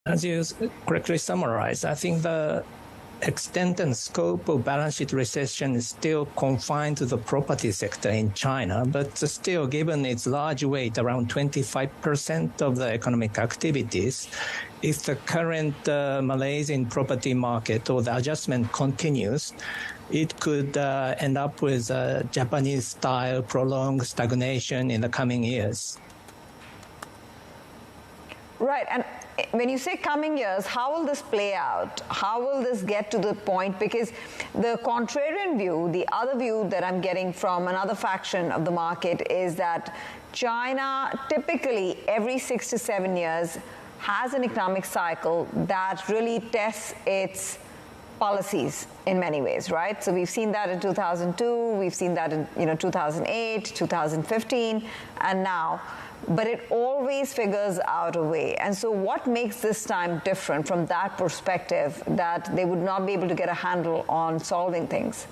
As you correctly summarized, I think the extent and scope of balance sheet recession is still confined to the property sector in China, but still, given its large weight, around 25% of the economic activities, if the current malaise in property market or the adjustment continues, it could end up with Japanese-style prolonged stagnation in the coming years. Right, and when you say coming years, how will this play out? How will this get to the point? Because the contrarian view, the other view that I'm getting from another faction of the market is that China typically every 6 to 7 years has an economic cycle that really tests its policies in many ways, right? So we've seen that in 2002, we've seen that in 2008, 2015, and now. But it always figures out a way. And so what makes this time different from that perspective that they would not be able to get a handle on solving things?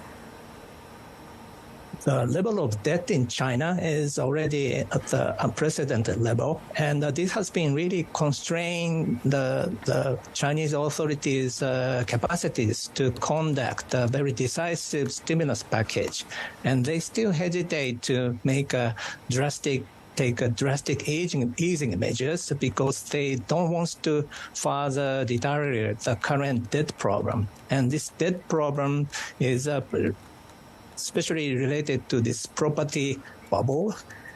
The level of debt in China is already at the unprecedented level, and this has been really constraining the Chinese authorities' capacities to conduct a very decisive stimulus package. And they still hesitate to take a drastic easing measures because they don't want to further deteriorate the current debt problem. And this debt problem is especially related to this property bubble.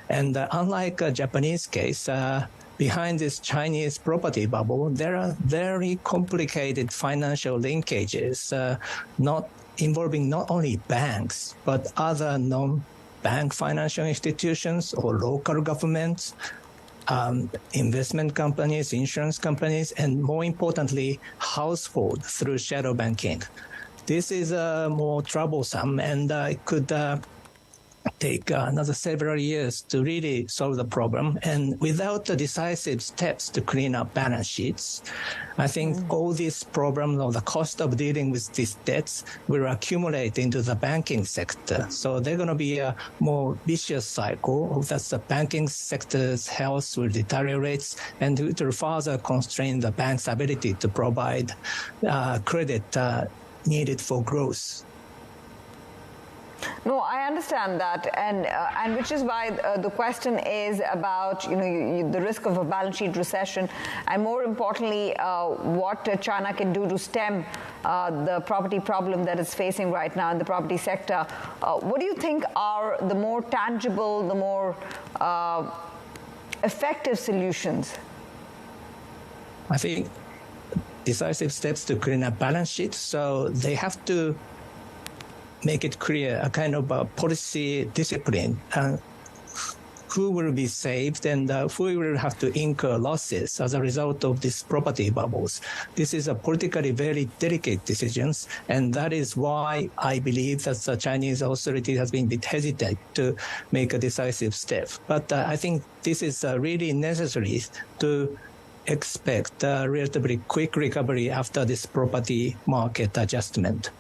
And unlike a Japanese case, behind this Chinese property bubble, there are very complicated financial linkages, not involving not only banks, but other non-bank financial institutions or local governments, investment companies, insurance companies, and more importantly, household through shadow banking. This is more troublesome, and it could take another several years to really solve the problem. And without the decisive steps to clean up balance sheets, I think all these problems or the cost of dealing with these debts will accumulate into the banking sector. So they're going to be a more vicious cycle that the banking sector's health will deteriorate, and it will further constrain the bank's ability to provide credit needed for growth. No, I understand that, and which is why the question is about the risk of a balance sheet recession, and more importantly, what China can do to stem the property problem that it's facing right now in the property sector. What do you think are the more tangible, the more effective solutions? I think decisive steps to clean up balance sheet. So they have to make it clear a kind of a policy discipline, who will be saved and who will have to incur losses as a result of these property bubbles. This is a politically very delicate decisions, and that is why I believe that the Chinese authority has been a bit hesitant to make a decisive step. But I think this is really necessary to expect a relatively quick recovery after this property market adjustment.